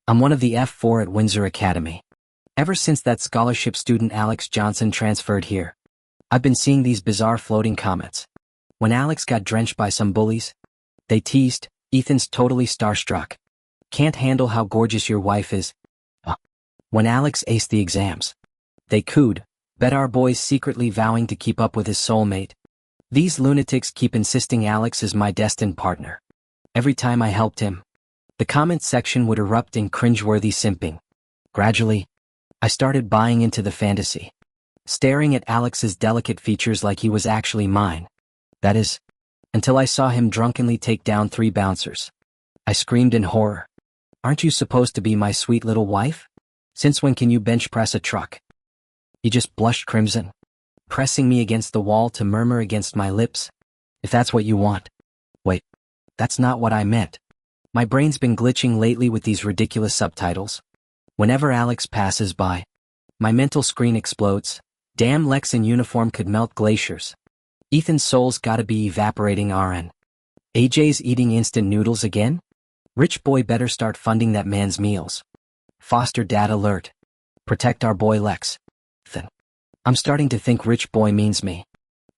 I'm one of the F4 at Windsor Academy. Ever since that scholarship student Alex Johnson transferred here, I've been seeing these bizarre floating comments. When Alex got drenched by some bullies, they teased, Ethan's totally starstruck. Can't handle how gorgeous your wife is. When Alex aced the exams, they cooed, bet our boy's secretly vowing to keep up with his soulmate. These lunatics keep insisting Alex is my destined partner. Every time I helped him, the comment section would erupt in cringeworthy simping. Gradually, I started buying into the fantasy, staring at Alex's delicate features like he was actually mine. That is, until I saw him drunkenly take down 3 bouncers. I screamed in horror. Aren't you supposed to be my sweet little wife? Since when can you bench press a truck? He just blushed crimson, pressing me against the wall to murmur against my lips. If that's what you want. Wait, that's not what I meant. My brain's been glitching lately with these ridiculous subtitles. Whenever Alex passes by, my mental screen explodes. Damn, Lex in uniform could melt glaciers. Ethan's soul's gotta be evaporating RN. AJ's eating instant noodles again? Rich boy better start funding that man's meals. Foster dad alert. Protect our boy Lex. Then, I'm starting to think rich boy means me.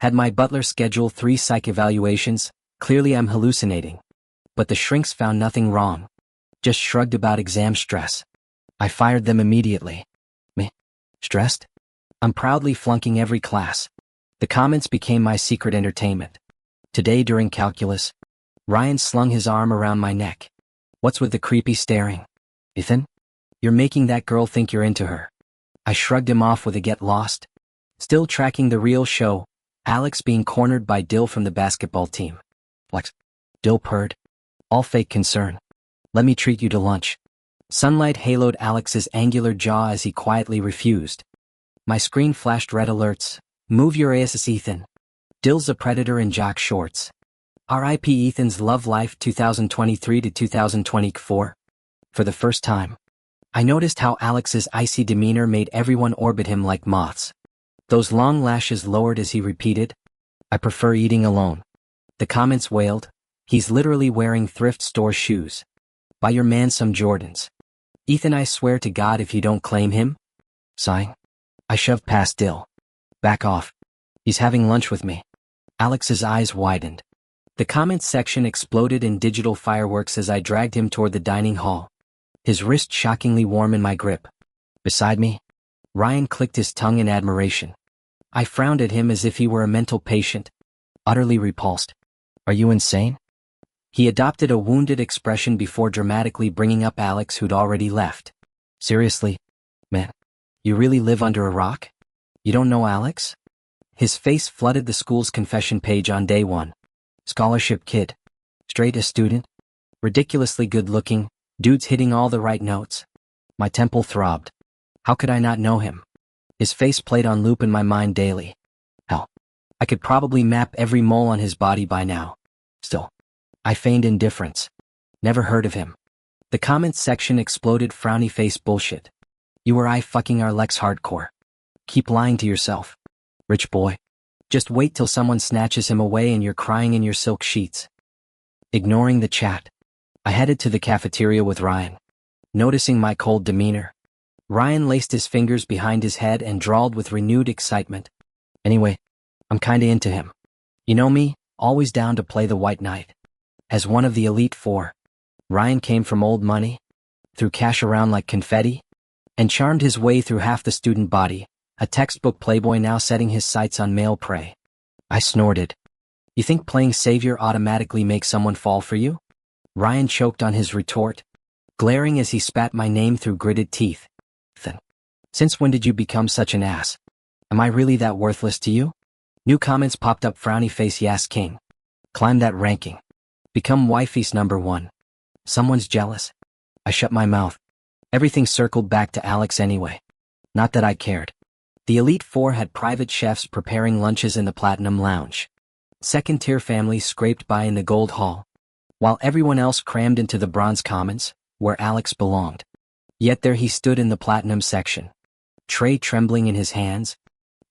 Had my butler schedule 3 psych evaluations, clearly I'm hallucinating. But the shrinks found nothing wrong. Just shrugged about exam stress. I fired them immediately. Me? Stressed? I'm proudly flunking every class. The comments became my secret entertainment. Today during calculus, Ryan slung his arm around my neck. What's with the creepy staring? Ethan? You're making that girl think you're into her. I shrugged him off with a get lost. Still tracking the real show, Alex being cornered by Dill from the basketball team. Lex. Dill purred. All fake concern. Let me treat you to lunch. Sunlight haloed Alex's angular jaw as he quietly refused. My screen flashed red alerts. Move your ass, Ethan. Dill's a predator in jock shorts. R.I.P. Ethan's love life 2023 to 2024. For the first time, I noticed how Alex's icy demeanor made everyone orbit him like moths. Those long lashes lowered as he repeated, I prefer eating alone. The comments wailed, he's literally wearing thrift store shoes. Buy your man some Jordans. Ethan, I swear to God if you don't claim him. Sighing, I shoved past Dill. Back off. He's having lunch with me. Alex's eyes widened. The comments section exploded in digital fireworks as I dragged him toward the dining hall. His wrist shockingly warm in my grip. Beside me, Ryan clicked his tongue in admiration. I frowned at him as if he were a mental patient, utterly repulsed. Are you insane? He adopted a wounded expression before dramatically bringing up Alex, who'd already left. Seriously, man, you really live under a rock? You don't know Alex? His face flooded the school's confession page on day 1. Scholarship kid. Straight A student. Ridiculously good-looking, dudes hitting all the right notes. My temple throbbed. How could I not know him? His face played on loop in my mind daily. Hell, I could probably map every mole on his body by now. Still, I feigned indifference. Never heard of him. The comments section exploded frowny face bullshit. You or I fucking our Lex hardcore. Keep lying to yourself. Rich boy. Just wait till someone snatches him away and you're crying in your silk sheets. Ignoring the chat, I headed to the cafeteria with Ryan. Noticing my cold demeanor, Ryan laced his fingers behind his head and drawled with renewed excitement. Anyway, I'm kinda into him. You know me, always down to play the white knight. As one of the elite 4, Ryan came from old money, threw cash around like confetti, and charmed his way through half the student body, a textbook playboy now setting his sights on male prey. I snorted. You think playing savior automatically makes someone fall for you? Ryan choked on his retort, glaring as he spat my name through gritted teeth. Then, since when did you become such an ass? Am I really that worthless to you? New comments popped up, frowny face Yas King. Climb that ranking. Become wifey's #1. Someone's jealous. I shut my mouth. Everything circled back to Alex anyway. Not that I cared. The Elite 4 had private chefs preparing lunches in the Platinum Lounge. Second-tier families scraped by in the Gold Hall, while everyone else crammed into the Bronze Commons, where Alex belonged. Yet there he stood in the Platinum section, tray trembling in his hands,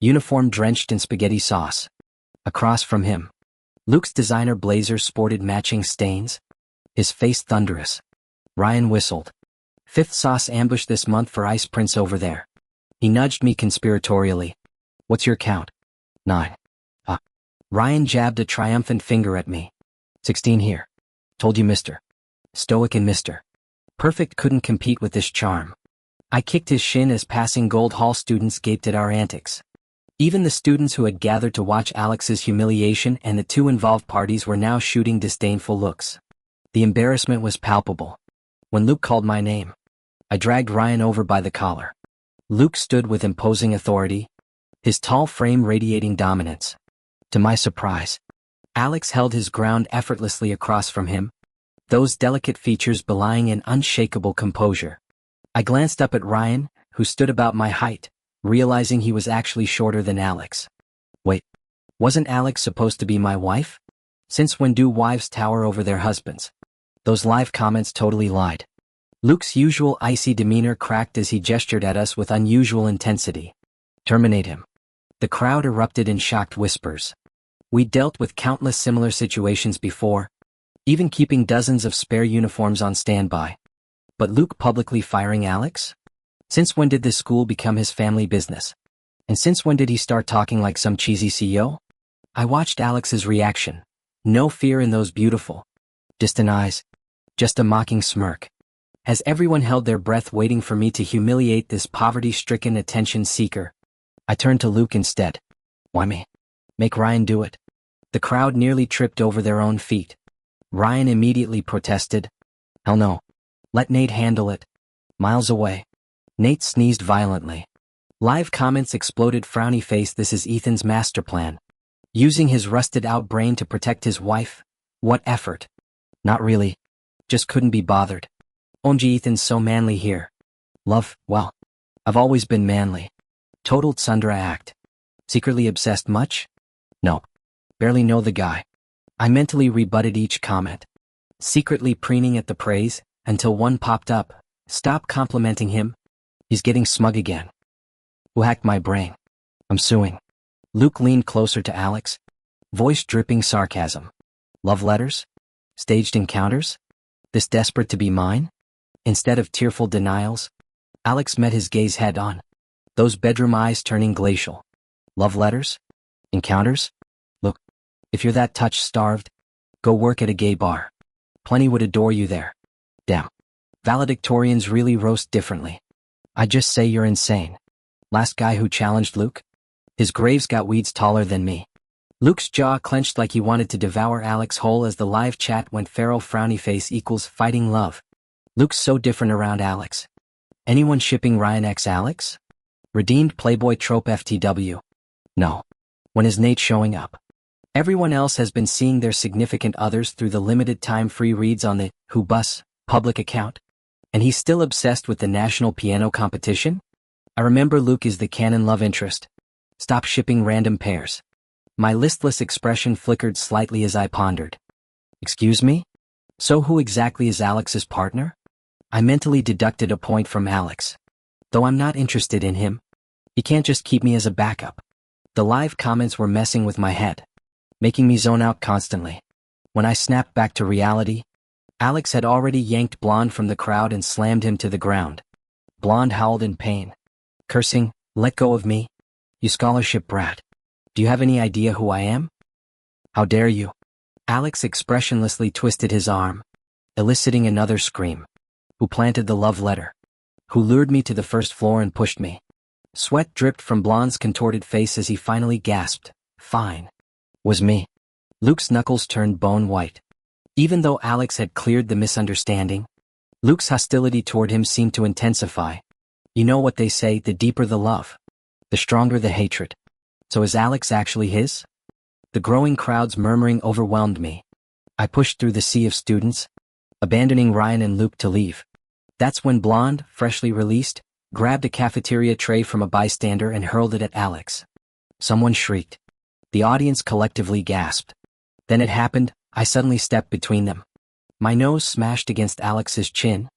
uniform drenched in spaghetti sauce. Across from him, Luke's designer blazer sported matching stains, his face thunderous. Ryan whistled. Fifth sauce ambush this month for Ice Prince over there. He nudged me conspiratorially. What's your count? 9. Ryan jabbed a triumphant finger at me. 16 here. Told you, mister. Stoic and Mr. Perfect couldn't compete with this charm. I kicked his shin as passing Gold Hall students gaped at our antics. Even the students who had gathered to watch Alex's humiliation and the two involved parties were now shooting disdainful looks. The embarrassment was palpable. When Luke called my name, I dragged Ryan over by the collar. Luke stood with imposing authority, his tall frame radiating dominance. To my surprise, Alex held his ground effortlessly across from him, those delicate features belying an unshakable composure. I glanced up at Ryan, who stood about my height, realizing he was actually shorter than Alex. Wait, wasn't Alex supposed to be my wife? Since when do wives tower over their husbands? Those live comments totally lied. Luke's usual icy demeanor cracked as he gestured at us with unusual intensity. Terminate him. The crowd erupted in shocked whispers. We'd dealt with countless similar situations before, even keeping dozens of spare uniforms on standby. But Luke publicly firing Alex? Since when did this school become his family business? And since when did he start talking like some cheesy CEO? I watched Alex's reaction. No fear in those beautiful, distant eyes. Just a mocking smirk. As everyone held their breath waiting for me to humiliate this poverty-stricken attention seeker, I turned to Luke instead. Why me? Make Ryan do it. The crowd nearly tripped over their own feet. Ryan immediately protested. Hell no. Let Nate handle it. Miles away. Nate sneezed violently. Live comments exploded. Frowny face. This is Ethan's master plan. Using his rusted-out brain to protect his wife? What effort? Not really. Just couldn't be bothered. OMG, Ethan's so manly here. Love, well, I've always been manly. Total tsundra act. Secretly obsessed much? No. Barely know the guy. I mentally rebutted each comment, secretly preening at the praise, until one popped up. Stop complimenting him. He's getting smug again. Who hacked my brain? I'm suing. Luke leaned closer to Alex, voice dripping sarcasm. Love letters? Staged encounters? This desperate to be mine? Instead of tearful denials? Alex met his gaze head on, those bedroom eyes turning glacial. Love letters? Encounters? Look, if you're that touch-starved, go work at a gay bar. Plenty would adore you there. Damn. Valedictorians really roast differently. I just say you're insane. Last guy who challenged Luke? His grave's got weeds taller than me. Luke's jaw clenched like he wanted to devour Alex whole as the live chat went feral. Frowny face equals fighting love. Luke's so different around Alex. Anyone shipping Ryan x Alex? Redeemed Playboy trope FTW. No. When is Nate showing up? Everyone else has been seeing their significant others through the limited time free reads on the Who Bus public account. And he's still obsessed with the national piano competition? I remember Luke is the canon love interest. Stop shipping random pairs. My listless expression flickered slightly as I pondered. Excuse me? So who exactly is Alex's partner? I mentally deducted a point from Alex. Though I'm not interested in him, he can't just keep me as a backup. The live comments were messing with my head, making me zone out constantly. When I snapped back to reality, Alex had already yanked Blonde from the crowd and slammed him to the ground. Blonde howled in pain, cursing, "Let go of me, you scholarship brat. Do you have any idea who I am? How dare you?" Alex expressionlessly twisted his arm, eliciting another scream. Who planted the love letter? Who lured me to the first floor and pushed me? Sweat dripped from Blonde's contorted face as he finally gasped. Fine. Was me. Luke's knuckles turned bone white. Even though Alex had cleared the misunderstanding, Luke's hostility toward him seemed to intensify. You know what they say, the deeper the love, the stronger the hatred. So is Alex actually his? The growing crowd's murmuring overwhelmed me. I pushed through the sea of students, abandoning Ryan and Luke to leave. That's when Blonde, freshly released, grabbed a cafeteria tray from a bystander and hurled it at Alex. Someone shrieked. The audience collectively gasped. Then it happened. I suddenly stepped between them. My nose smashed against Alex's chin,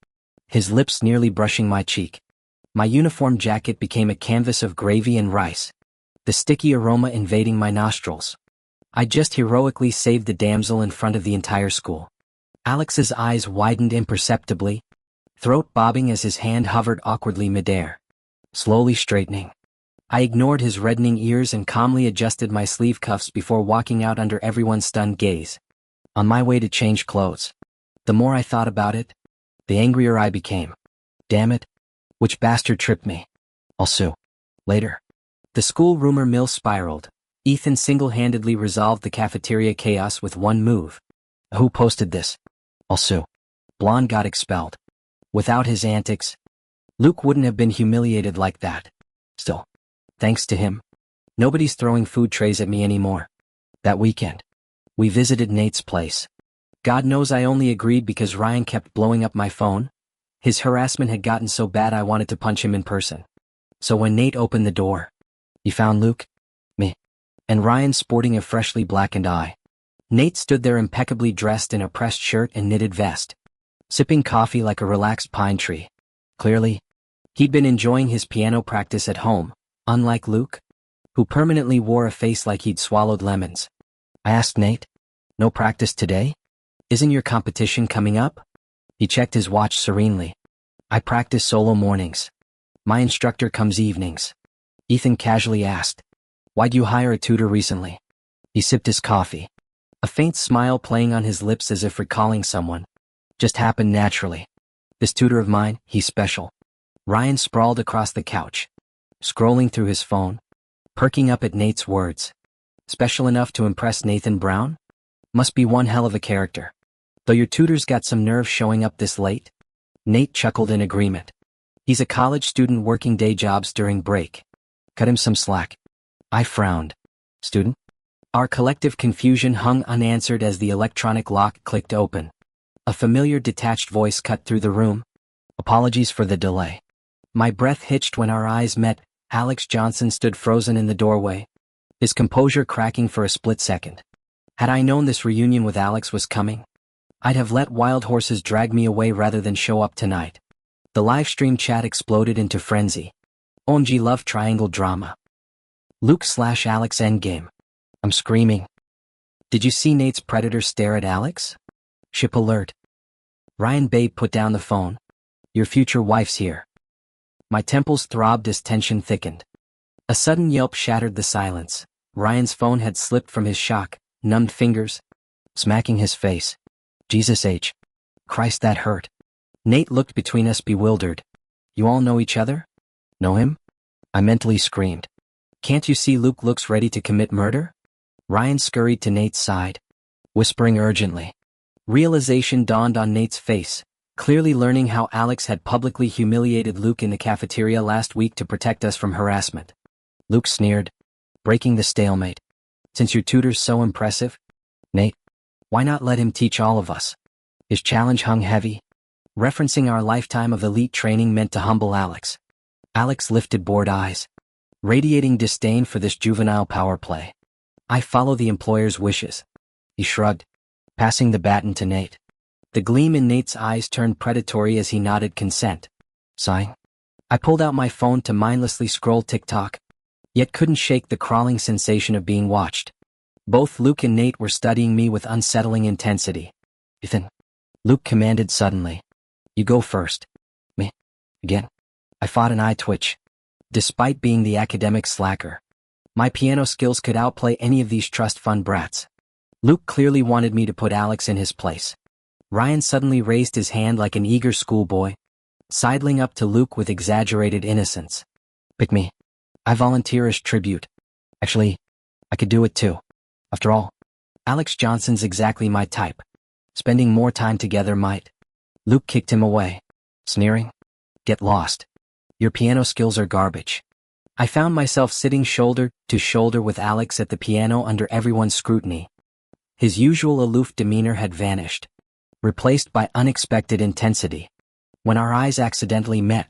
his lips nearly brushing my cheek. My uniform jacket became a canvas of gravy and rice, the sticky aroma invading my nostrils. I just heroically saved the damsel in front of the entire school. Alex's eyes widened imperceptibly, throat bobbing as his hand hovered awkwardly midair. Slowly straightening. I ignored his reddening ears and calmly adjusted my sleeve cuffs before walking out under everyone's stunned gaze. On my way to change clothes. The more I thought about it, the angrier I became. Damn it. Which bastard tripped me? I'll sue. Later. The school rumor mill spiraled. Ethan single-handedly resolved the cafeteria chaos with one move. Who posted this? I'll sue. Blonde got expelled. Without his antics, Luke wouldn't have been humiliated like that. Still, thanks to him, nobody's throwing food trays at me anymore. That weekend, we visited Nate's place. God knows I only agreed because Ryan kept blowing up my phone. His harassment had gotten so bad I wanted to punch him in person. So when Nate opened the door, he found Luke, me, and Ryan sporting a freshly blackened eye. Nate stood there impeccably dressed in a pressed shirt and knitted vest, sipping coffee like a relaxed pine tree. Clearly, he'd been enjoying his piano practice at home, unlike Luke, who permanently wore a face like he'd swallowed lemons. I asked Nate, "No practice today? Isn't your competition coming up?" He checked his watch serenely. "I practice solo mornings. My instructor comes evenings." Ethan casually asked, "Why'd you hire a tutor recently?" He sipped his coffee, a faint smile playing on his lips as if recalling someone. "Just happened naturally. This tutor of mine, he's special." Ryan sprawled across the couch, scrolling through his phone, perking up at Nate's words. Special enough to impress Nathan Brown? Must be one hell of a character. Though your tutor's got some nerve showing up this late? Nate chuckled in agreement. He's a college student working day jobs during break. Cut him some slack. I frowned. Student? Our collective confusion hung unanswered as the electronic lock clicked open. A familiar detached voice cut through the room. Apologies for the delay. My breath hitched when our eyes met. Alex Johnson stood frozen in the doorway, his composure cracking for a split second. Had I known this reunion with Alex was coming, I'd have let wild horses drag me away rather than show up tonight. The livestream chat exploded into frenzy. OMG love triangle drama. Luke/Alex endgame. I'm screaming. Did you see Nate's predator stare at Alex? Ship alert. Ryan Babe put down the phone. Your future wife's here. My temples throbbed as tension thickened. A sudden yelp shattered the silence. Ryan's phone had slipped from his shock, numbed fingers, smacking his face. Jesus H. Christ, that hurt. Nate looked between us bewildered. You all know each other? Know him? I mentally screamed. Can't you see Luke looks ready to commit murder? Ryan scurried to Nate's side, whispering urgently. Realization dawned on Nate's face, clearly learning how Alex had publicly humiliated Luke in the cafeteria last week to protect us from harassment. Luke sneered, breaking the stalemate. Since your tutor's so impressive, Nate, why not let him teach all of us? His challenge hung heavy, referencing our lifetime of elite training meant to humble Alex. Alex lifted bored eyes, radiating disdain for this juvenile power play. I follow the employer's wishes. He shrugged, passing the baton to Nate. The gleam in Nate's eyes turned predatory as he nodded consent. Sighing, I pulled out my phone to mindlessly scroll TikTok, yet couldn't shake the crawling sensation of being watched. Both Luke and Nate were studying me with unsettling intensity. Ethan, Luke commanded suddenly. You go first. Me? Again? I fought an eye twitch. Despite being the academic slacker, my piano skills could outplay any of these trust fund brats. Luke clearly wanted me to put Alex in his place. Ryan suddenly raised his hand like an eager schoolboy, sidling up to Luke with exaggerated innocence. Pick me. I volunteer as tribute. Actually, I could do it too. After all, Alex Johnson's exactly my type. Spending more time together might. Luke kicked him away, sneering. Get lost. Your piano skills are garbage. I found myself sitting shoulder to shoulder with Alex at the piano under everyone's scrutiny. His usual aloof demeanor had vanished, replaced by unexpected intensity. When our eyes accidentally met,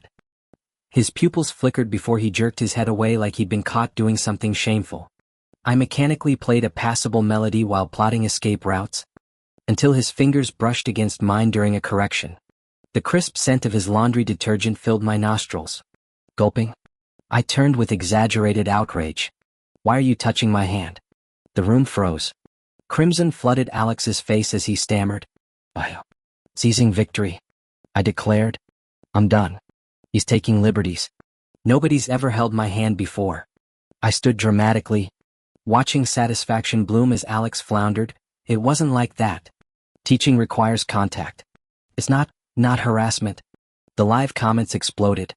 his pupils flickered before he jerked his head away like he'd been caught doing something shameful. I mechanically played a passable melody while plotting escape routes, until his fingers brushed against mine during a correction. The crisp scent of his laundry detergent filled my nostrils. Gulping, I turned with exaggerated outrage. Why are you touching my hand? The room froze. Crimson flooded Alex's face as he stammered. Seizing victory, I declared, I'm done. He's taking liberties. Nobody's ever held my hand before. I stood dramatically, watching satisfaction bloom as Alex floundered. It wasn't like that. Teaching requires contact. It's not harassment. The live comments exploded.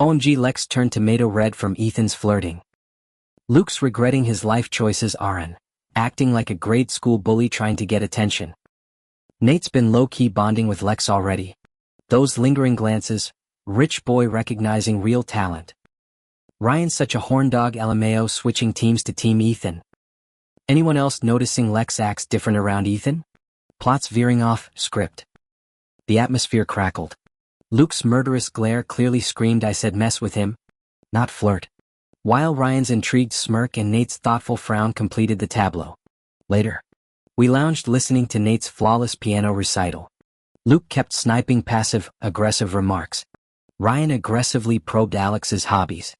OMG, Lex turned tomato red from Ethan's flirting. Luke's regretting his life choices. Aaron acting like a grade school bully trying to get attention. Nate's been low-key bonding with Lex already. Those lingering glances, rich boy recognizing real talent. Ryan's such a horn dog. LMAO switching teams to Team Ethan. Anyone else noticing Lex acts different around Ethan? Plots veering off script. The atmosphere crackled. Luke's murderous glare clearly screamed I said mess with him, not flirt. While Ryan's intrigued smirk and Nate's thoughtful frown completed the tableau. Later, we lounged listening to Nate's flawless piano recital. Luke kept sniping passive-aggressive remarks. Ryan aggressively probed Alex's hobbies.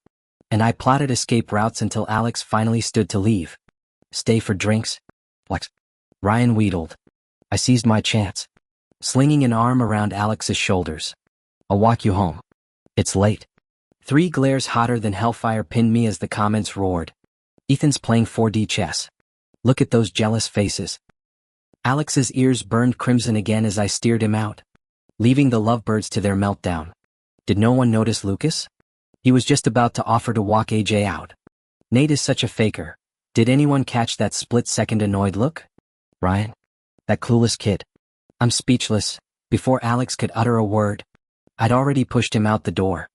And I plotted escape routes until Alex finally stood to leave. Stay for drinks? What? Ryan wheedled. I seized my chance, slinging an arm around Alex's shoulders. I'll walk you home. It's late. 3 glares hotter than hellfire pinned me as the comments roared. Ethan's playing 4D chess. Look at those jealous faces. Alex's ears burned crimson again as I steered him out, leaving the lovebirds to their meltdown. Did no one notice Lucas? He was just about to offer to walk AJ out. Nate is such a faker. Did anyone catch that split-second annoyed look? Ryan? That clueless kid. I'm speechless. Before Alex could utter a word, I'd already pushed him out the door.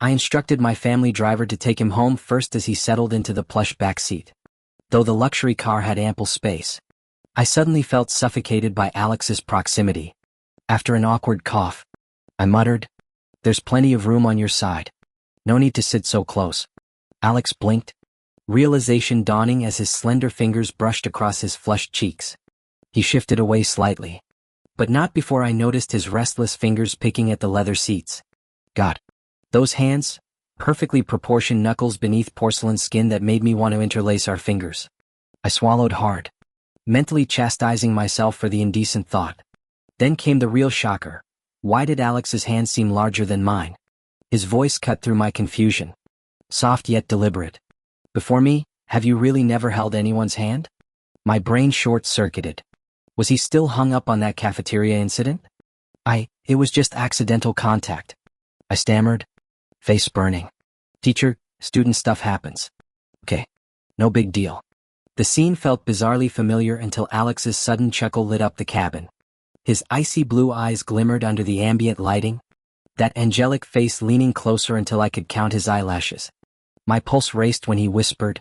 I instructed my family driver to take him home first as he settled into the plush back seat. Though the luxury car had ample space, I suddenly felt suffocated by Alex's proximity. After an awkward cough, I muttered, "There's plenty of room on your side. No need to sit so close." Alex blinked, realization dawning as his slender fingers brushed across his flushed cheeks. He shifted away slightly, but not before I noticed his restless fingers picking at the leather seats. God, those hands, perfectly proportioned knuckles beneath porcelain skin that made me want to interlace our fingers. I swallowed hard, mentally chastising myself for the indecent thought. Then came the real shocker. Why did Alex's hand seem larger than mine? His voice cut through my confusion. Soft yet deliberate. Before me, have you really never held anyone's hand? My brain short-circuited. Was he still hung up on that cafeteria incident? It was just accidental contact. I stammered, face burning. Teacher, student stuff happens. Okay, no big deal. The scene felt bizarrely familiar until Alex's sudden chuckle lit up the cabin. His icy blue eyes glimmered under the ambient lighting, that angelic face leaning closer until I could count his eyelashes. My pulse raced when he whispered,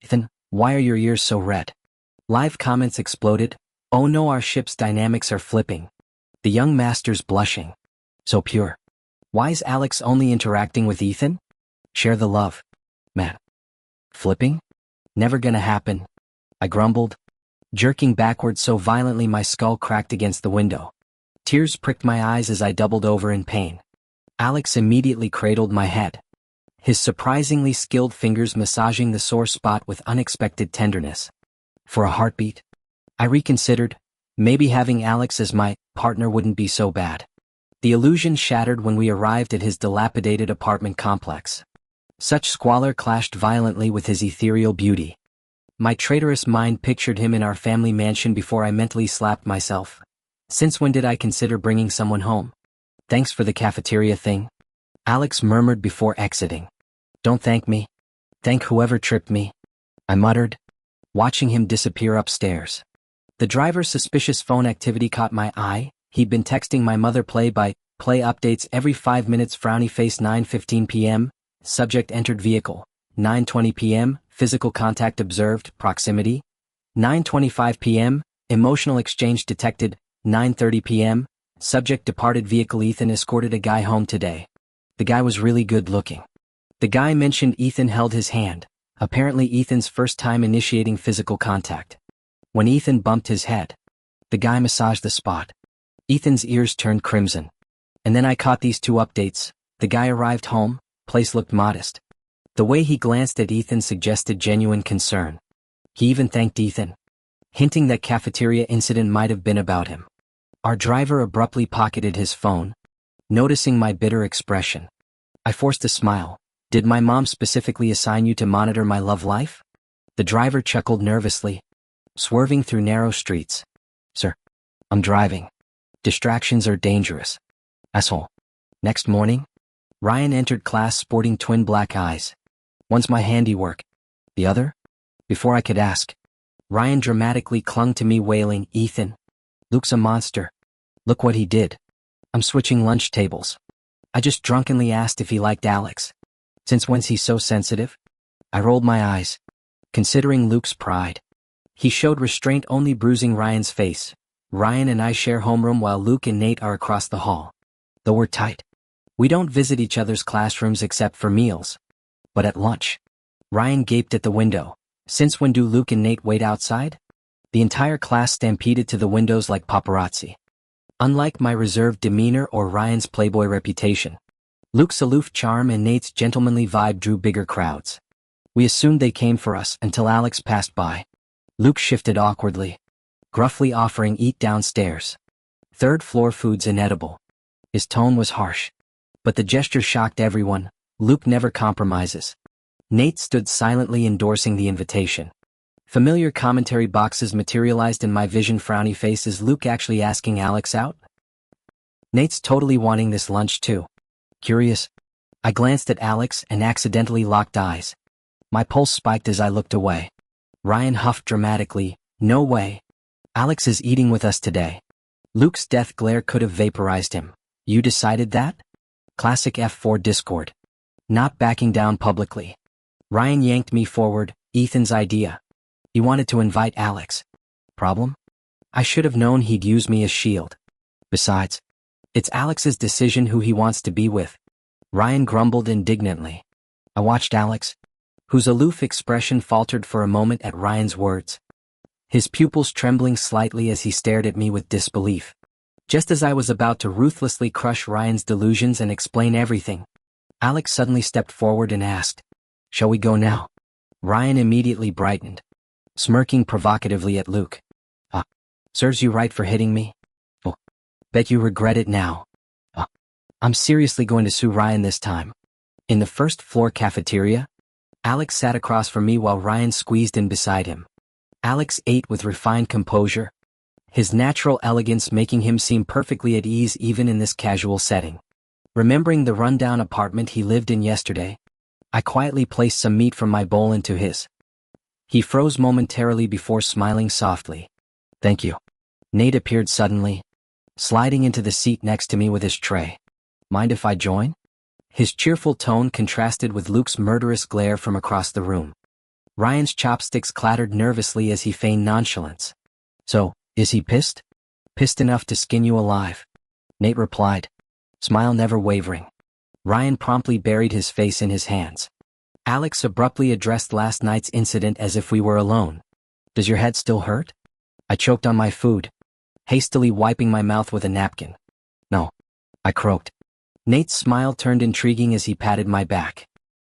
"Ethan, why are your ears so red?" Live comments exploded. Oh no, our ship's dynamics are flipping. The young master's blushing. So pure. Why is Alex only interacting with Ethan? Share the love. Man. Flipping? Never gonna happen. I grumbled, jerking backward so violently my skull cracked against the window. Tears pricked my eyes as I doubled over in pain. Alex immediately cradled my head, his surprisingly skilled fingers massaging the sore spot with unexpected tenderness. For a heartbeat, I reconsidered. Maybe having Alex as my partner wouldn't be so bad. The illusion shattered when we arrived at his dilapidated apartment complex. Such squalor clashed violently with his ethereal beauty. My traitorous mind pictured him in our family mansion before I mentally slapped myself. Since when did I consider bringing someone home? Thanks for the cafeteria thing, Alex murmured before exiting. Don't thank me. Thank whoever tripped me, I muttered, watching him disappear upstairs. The driver's suspicious phone activity caught my eye. He'd been texting my mother play-by-play updates every 5 minutes. Frowny face. 9:15 p.m. Subject entered vehicle. 9:20 p.m. Physical contact observed. Proximity. 9:25 p.m. Emotional exchange detected. 9:30 p.m. Subject departed vehicle. Ethan escorted a guy home today. The guy was really good looking. The guy mentioned Ethan held his hand. Apparently Ethan's first time initiating physical contact. When Ethan bumped his head, the guy massaged the spot. Ethan's ears turned crimson. And then I caught these 2 updates. The guy arrived home, place looked modest. The way he glanced at Ethan suggested genuine concern. He even thanked Ethan, hinting that cafeteria incident might have been about him. Our driver abruptly pocketed his phone, Noticing my bitter expression, I forced a smile. Did my mom specifically assign you to monitor my love life? The driver chuckled nervously, swerving through narrow streets. Sir, I'm driving. Distractions are dangerous. Asshole. Next morning, Ryan entered class sporting twin black eyes. One's my handiwork. The other? Before I could ask, Ryan dramatically clung to me wailing, Ethan, Luke's a monster. Look what he did. I'm switching lunch tables. I just drunkenly asked if he liked Alex. Since when's he so sensitive? I rolled my eyes, considering Luke's pride. He showed restraint only bruising Ryan's face. Ryan and I share homeroom while Luke and Nate are across the hall. Though we're tight, we don't visit each other's classrooms except for meals. But at lunch, Ryan gaped at the window. Since when do Luke and Nate wait outside? The entire class stampeded to the windows like paparazzi. Unlike my reserved demeanor or Ryan's playboy reputation, Luke's aloof charm and Nate's gentlemanly vibe drew bigger crowds. We assumed they came for us until Alex passed by. Luke shifted awkwardly, gruffly offering eat downstairs. Third floor food's inedible. His tone was harsh, but the gesture shocked everyone. Luke never compromises. Nate stood silently endorsing the invitation. Familiar commentary boxes materialized in my vision. Frowny face. Is Luke actually asking Alex out? Nate's totally wanting this lunch too. Curious, I glanced at Alex and accidentally locked eyes. My pulse spiked as I looked away. Ryan huffed dramatically, no way. Alex is eating with us today. Luke's death glare could have vaporized him. You decided that? Classic F4 discord. Not backing down publicly. Ryan yanked me forward. Ethan's idea. He wanted to invite Alex. Problem? I should have known he'd use me as shield. Besides, it's Alex's decision who he wants to be with. Ryan grumbled indignantly. I watched Alex, whose aloof expression faltered for a moment at Ryan's words, his pupils trembling slightly as he stared at me with disbelief. Just as I was about to ruthlessly crush Ryan's delusions and explain everything, Alex suddenly stepped forward and asked, "Shall we go now?" Ryan immediately brightened, smirking provocatively at Luke. Serves you right for hitting me? Oh, bet you regret it now. I'm seriously going to sue Ryan this time. In the first floor cafeteria, Alex sat across from me while Ryan squeezed in beside him. Alex ate with refined composure, his natural elegance making him seem perfectly at ease even in this casual setting. Remembering the rundown apartment he lived in yesterday, I quietly placed some meat from my bowl into his. He froze momentarily before smiling softly. Thank you. Nate appeared suddenly, sliding into the seat next to me with his tray. Mind if I join? His cheerful tone contrasted with Luke's murderous glare from across the room. Ryan's chopsticks clattered nervously as he feigned nonchalance. So, is he pissed? Pissed enough to skin you alive? Nate replied, smile never wavering. Ryan promptly buried his face in his hands. Alex abruptly addressed last night's incident as if we were alone. Does your head still hurt? I choked on my food, hastily wiping my mouth with a napkin. No, I croaked. Nate's smile turned intriguing as he patted my back.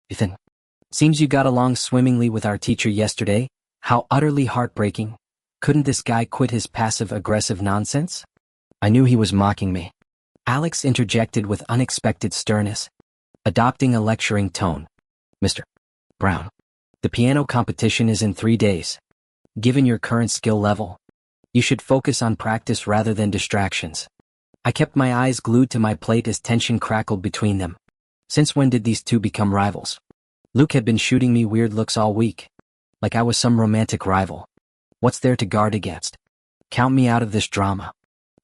Ethan, seems you got along swimmingly with our teacher yesterday. How utterly heartbreaking. Couldn't this guy quit his passive-aggressive nonsense? I knew he was mocking me. Alex interjected with unexpected sternness, adopting a lecturing tone. Mr. Brown, the piano competition is in 3 days. Given your current skill level, you should focus on practice rather than distractions. I kept my eyes glued to my plate as tension crackled between them. Since when did these two become rivals? Luke had been shooting me weird looks all week, like I was some romantic rival. What's there to guard against? Count me out of this drama.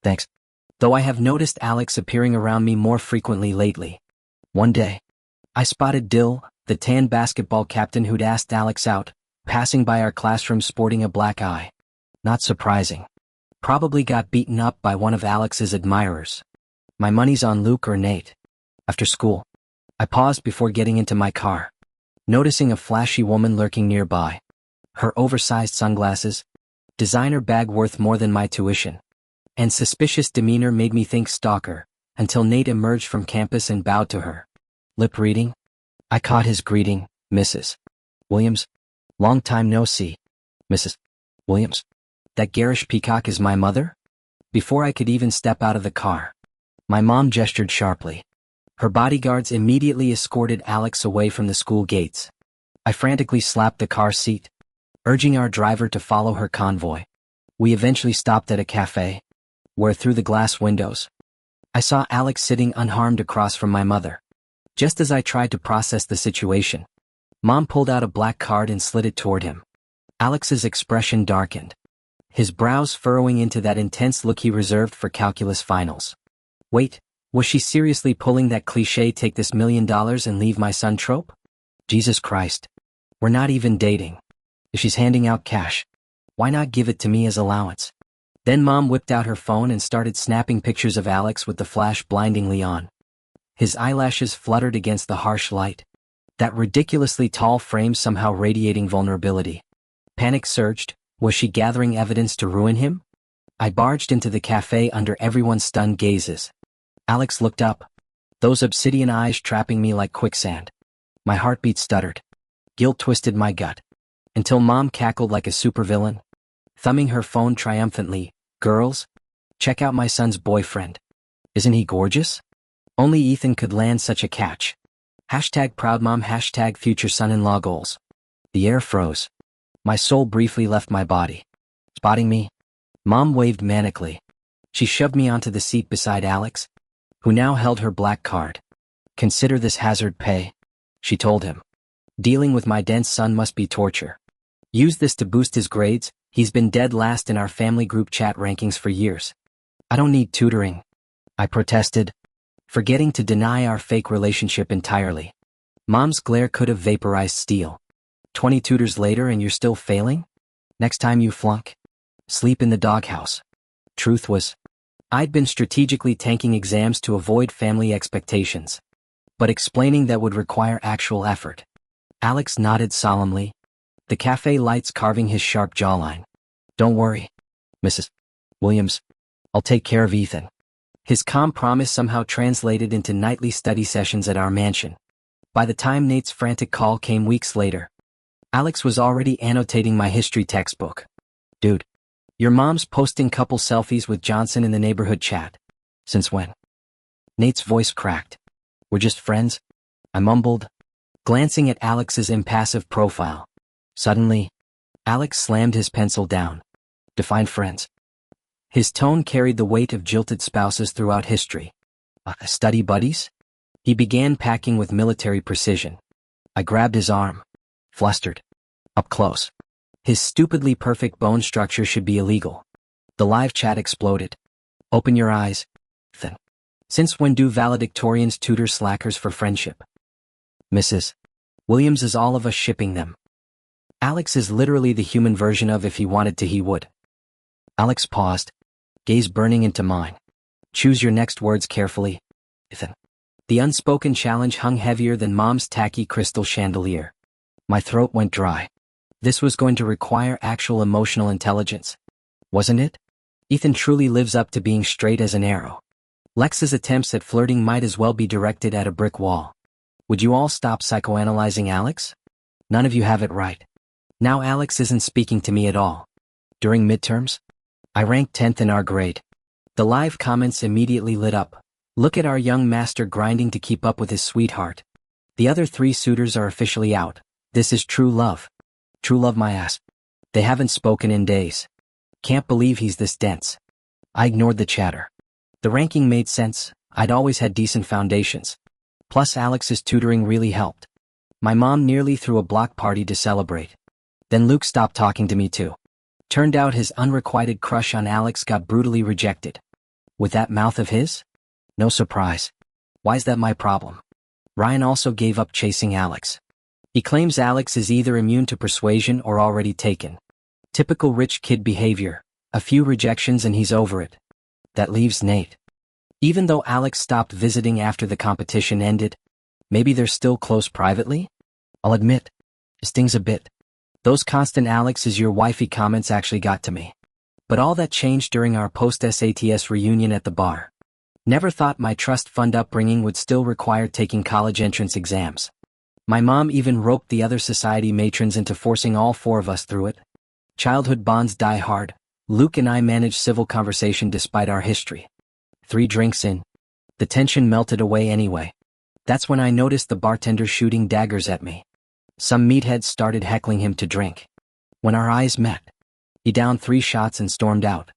Thanks. Though I have noticed Alex appearing around me more frequently lately. One day, I spotted Dill, the tan basketball captain who'd asked Alex out, passing by our classroom sporting a black eye. Not surprising. Probably got beaten up by one of Alex's admirers. My money's on Luke or Nate. After school, I paused before getting into my car, noticing a flashy woman lurking nearby. Her oversized sunglasses, designer bag worth more than my tuition, and suspicious demeanor made me think stalker, until Nate emerged from campus and bowed to her. Lip reading? I caught his greeting, Mrs. Williams. Long time no see. Mrs. Williams. That garish peacock is my mother? Before I could even step out of the car, My mom gestured sharply. Her bodyguards immediately escorted Alex away from the school gates. I frantically slapped the car seat, urging our driver to follow her convoy. We eventually stopped at a cafe, where through the glass windows, I saw Alex sitting unharmed across from my mother. Just as I tried to process the situation, Mom pulled out a black card and slid it toward him. Alex's expression darkened, his brows furrowing into that intense look he reserved for calculus finals. Wait, was she seriously pulling that cliché take this $1 million and leave my son trope? Jesus Christ. We're not even dating. If she's handing out cash, why not give it to me as allowance? Then Mom whipped out her phone and started snapping pictures of Alex with the flash blindingly on. His eyelashes fluttered against the harsh light, that ridiculously tall frame somehow radiating vulnerability. Panic surged. Was she gathering evidence to ruin him? I barged into the cafe under everyone's stunned gazes. Alex looked up, those obsidian eyes trapping me like quicksand. My heartbeat stuttered. Guilt twisted my gut, until Mom cackled like a supervillain, thumbing her phone triumphantly. Girls, check out my son's boyfriend. Isn't he gorgeous? Only Ethan could land such a catch. #proudmom, #future son-in-law goals. The air froze. My soul briefly left my body. Spotting me? Mom waved manically. She shoved me onto the seat beside Alex, who now held her black card. Consider this hazard pay, she told him. Dealing with my dense son must be torture. Use this to boost his grades. He's been dead last in our family group chat rankings for years. I don't need tutoring, I protested, forgetting to deny our fake relationship entirely. Mom's glare could have vaporized steel. 20 tutors later and you're still failing? Next time you flunk, sleep in the doghouse. Truth was, I'd been strategically tanking exams to avoid family expectations, but explaining that would require actual effort. Alex nodded solemnly, the cafe lights carving his sharp jawline. Don't worry, Mrs. Williams. I'll take care of Ethan. His calm promise somehow translated into nightly study sessions at our mansion. By the time Nate's frantic call came weeks later, Alex was already annotating my history textbook. Dude, your mom's posting couple selfies with Johnson in the neighborhood chat. Since when? Nate's voice cracked. We're just friends, I mumbled, glancing at Alex's impassive profile. Suddenly, Alex slammed his pencil down. Define friends. His tone carried the weight of jilted spouses throughout history. Study buddies? He began packing with military precision. I grabbed his arm, flustered. Up close. His stupidly perfect bone structure should be illegal. The live chat exploded. Open your eyes, Ethan. Since when do valedictorians tutor slackers for friendship? Mrs. Williams is all of us shipping them. Alex is literally the human version of if he wanted to he would. Alex paused, gaze burning into mine. Choose your next words carefully, Ethan. The unspoken challenge hung heavier than Mom's tacky crystal chandelier. My throat went dry. This was going to require actual emotional intelligence, wasn't it? Ethan truly lives up to being straight as an arrow. Lex's attempts at flirting might as well be directed at a brick wall. Would you all stop psychoanalyzing Alex? None of you have it right. Now Alex isn't speaking to me at all. During midterms, I ranked 10th in our grade. The live comments immediately lit up. Look at our young master grinding to keep up with his sweetheart. The other 3 suitors are officially out. This is true love. True love my ass. They haven't spoken in days. Can't believe he's this dense. I ignored the chatter. The ranking made sense. I'd always had decent foundations. Plus Alex's tutoring really helped. My mom nearly threw a block party to celebrate. Then Luke stopped talking to me too. Turned out his unrequited crush on Alex got brutally rejected. With that mouth of his? No surprise. Why's that my problem? Ryan also gave up chasing Alex. He claims Alex is either immune to persuasion or already taken. Typical rich kid behavior. A few rejections and he's over it. That leaves Nate. Even though Alex stopped visiting after the competition ended, maybe they're still close privately? I'll admit, it stings a bit. Those constant Alex is your wifey comments actually got to me. But all that changed during our post-SATS reunion at the bar. Never thought my trust fund upbringing would still require taking college entrance exams. My mom even roped the other society matrons into forcing all 4 of us through it. Childhood bonds die hard. Luke and I managed civil conversation despite our history. 3 drinks in, The tension melted away anyway. That's when I noticed the bartender shooting daggers at me. Some meatheads started heckling him to drink. When our eyes met, he downed 3 shots and stormed out.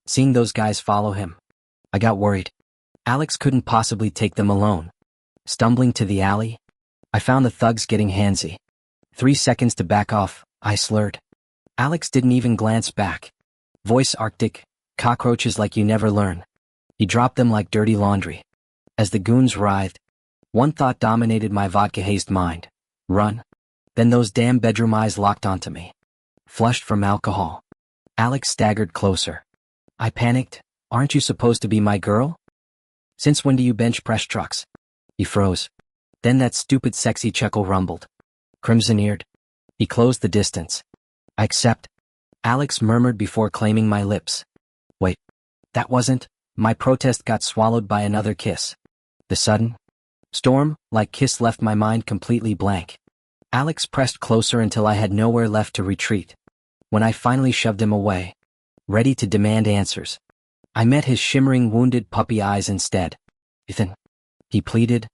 Seeing those guys follow him, I got worried. Alex couldn't possibly take them alone. Stumbling to the alley, I found the thugs getting handsy. 3 seconds to back off, I slurred. Alex didn't even glance back. Voice Arctic, cockroaches like you never learn. He dropped them like dirty laundry. As the goons writhed, one thought dominated my vodka-hazed mind. Run. Then those damn bedroom eyes locked onto me. Flushed from alcohol. Alex staggered closer. I panicked. Aren't you supposed to be my girl? Since when do you bench press trucks? He froze. Then that stupid sexy chuckle rumbled. Crimson-eared. He closed the distance. I accept. Alex murmured before claiming my lips. Wait. That wasn't. My protest got swallowed by another kiss. The sudden storm-like kiss left my mind completely blank. Alex pressed closer until I had nowhere left to retreat. When I finally shoved him away, ready to demand answers, I met his shimmering wounded puppy eyes instead. Ethan, he pleaded,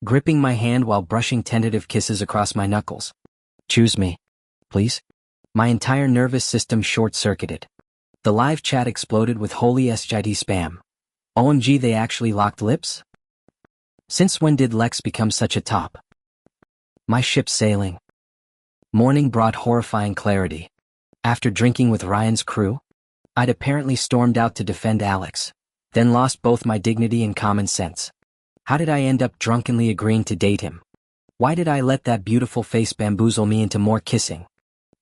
gripping my hand while brushing tentative kisses across my knuckles. Choose me, please. My entire nervous system short-circuited. The live chat exploded with holy SGIT spam. OMG, they actually locked lips? Since when did Lex become such a top? My ship sailing. Morning brought horrifying clarity. After drinking with Ryan's crew, I'd apparently stormed out to defend Alex, then lost both my dignity and common sense. How did I end up drunkenly agreeing to date him? Why did I let that beautiful face bamboozle me into more kissing?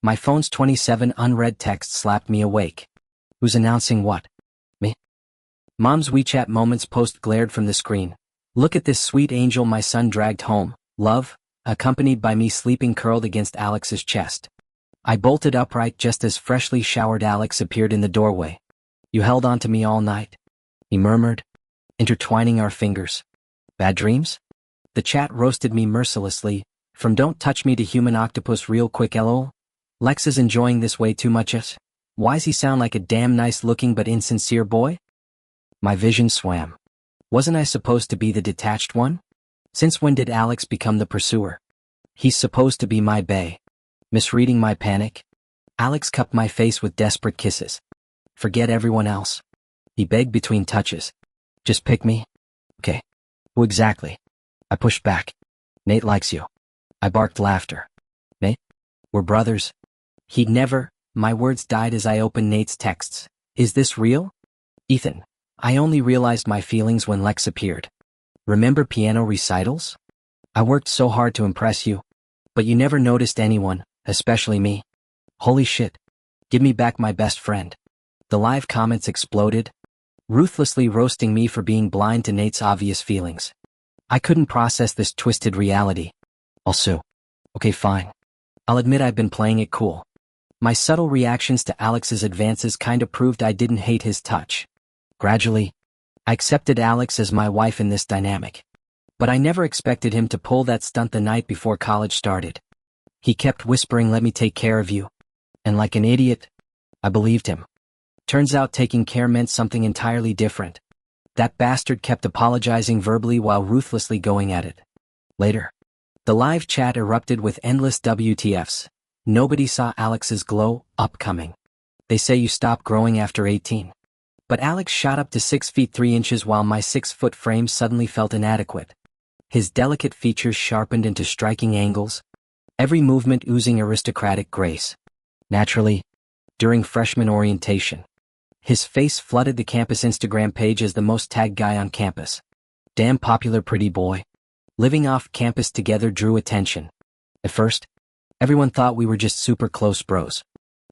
My phone's 27 unread texts slapped me awake. Who's announcing what? Me? Mom's WeChat Moments post glared from the screen. Look at this sweet angel my son dragged home, love, accompanied by me sleeping curled against Alex's chest. I bolted upright just as freshly showered Alex appeared in the doorway. You held on to me all night, he murmured, intertwining our fingers. Bad dreams? The chat roasted me mercilessly, from don't touch me to human octopus real quick lol. Lex is enjoying this way too much. Why's he sound like a damn nice looking but insincere boy? My vision swam. Wasn't I supposed to be the detached one? Since when did Alex become the pursuer? He's supposed to be my bae. Misreading my panic, Alex cupped my face with desperate kisses. Forget everyone else, he begged between touches. Just pick me. Okay. Who exactly? I pushed back. Nate likes you. I barked laughter. Nate? We're brothers. He'd never. My words died as I opened Nate's texts. Is this real? Ethan, I only realized my feelings when Lex appeared. Remember piano recitals? I worked so hard to impress you, but you never noticed anyone, especially me. Holy shit. Give me back my best friend. The live comments exploded, ruthlessly roasting me for being blind to Nate's obvious feelings. I couldn't process this twisted reality. I'll sue. Okay, fine. I'll admit I've been playing it cool. My subtle reactions to Alex's advances kinda proved I didn't hate his touch. Gradually, I accepted Alex as my wife in this dynamic. But I never expected him to pull that stunt the night before college started. He kept whispering, let me take care of you. And like an idiot, I believed him. Turns out taking care meant something entirely different. That bastard kept apologizing verbally while ruthlessly going at it. Later, the live chat erupted with endless WTFs. Nobody saw Alex's glow up coming. They say you stop growing after 18. But Alex shot up to 6 feet 3 inches while my 6-foot frame suddenly felt inadequate. His delicate features sharpened into striking angles, every movement oozing aristocratic grace. Naturally, during freshman orientation, his face flooded the campus Instagram page as the most tagged guy on campus. Damn popular pretty boy. Living off campus together drew attention. At first, everyone thought we were just super close bros.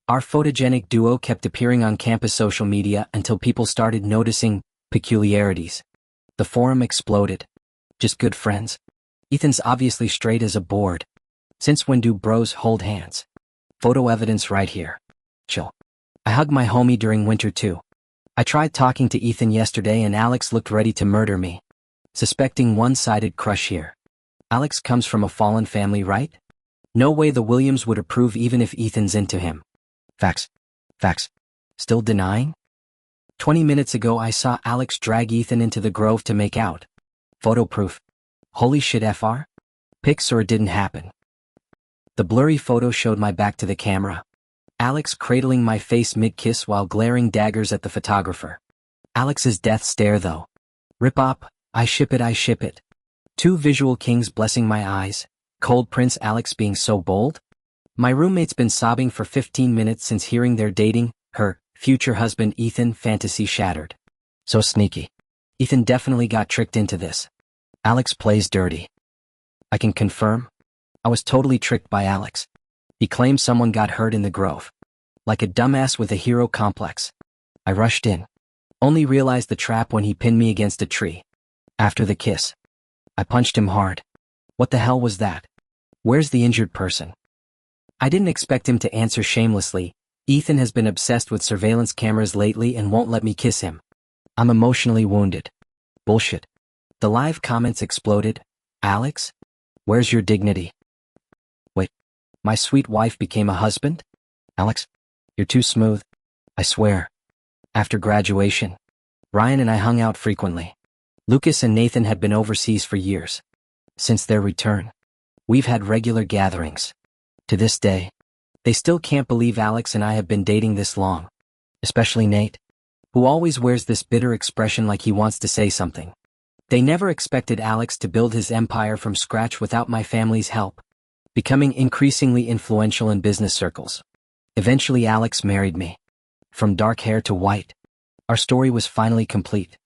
Our photogenic duo kept appearing on campus social media until people started noticing peculiarities. The forum exploded. Just good friends. Ethan's obviously straight as a board. Since when do bros hold hands? Photo evidence right here. Chill. I hugged my homie during winter too. I tried talking to Ethan yesterday and Alex looked ready to murder me. Suspecting one-sided crush here. Alex comes from a fallen family, right? No way the Williams would approve even if Ethan's into him. Facts. Facts. Still denying? 20 minutes ago I saw Alex drag Ethan into the grove to make out. Photo proof. Holy shit FR? Pics or it didn't happen. The blurry photo showed my back to the camera. Alex cradling my face mid-kiss while glaring daggers at the photographer. Alex's death stare though. Rip op, I ship it, I ship it. Two visual kings blessing my eyes. Cold Prince Alex being so bold? My roommate's been sobbing for 15 minutes since hearing they're dating, her future husband Ethan fantasy shattered. So sneaky. Ethan definitely got tricked into this. Alex plays dirty. I can confirm. I was totally tricked by Alex. He claimed someone got hurt in the Grove. Like a dumbass with a hero complex. I rushed in. Only realized the trap when he pinned me against a tree. After the kiss. I punched him hard. What the hell was that? Where's the injured person? I didn't expect him to answer shamelessly. Ethan has been obsessed with surveillance cameras lately and won't let me kiss him. I'm emotionally wounded. Bullshit. The live comments exploded. Alex? Where's your dignity? Wait, my sweet wife became a husband? Alex, you're too smooth. I swear. After graduation, Ryan and I hung out frequently. Lucas and Nathan had been overseas for years. Since their return, we've had regular gatherings. To this day, they still can't believe Alex and I have been dating this long. Especially Nate, who always wears this bitter expression like he wants to say something. They never expected Alex to build his empire from scratch without my family's help, becoming increasingly influential in business circles. Eventually Alex married me. From dark hair to white, our story was finally complete.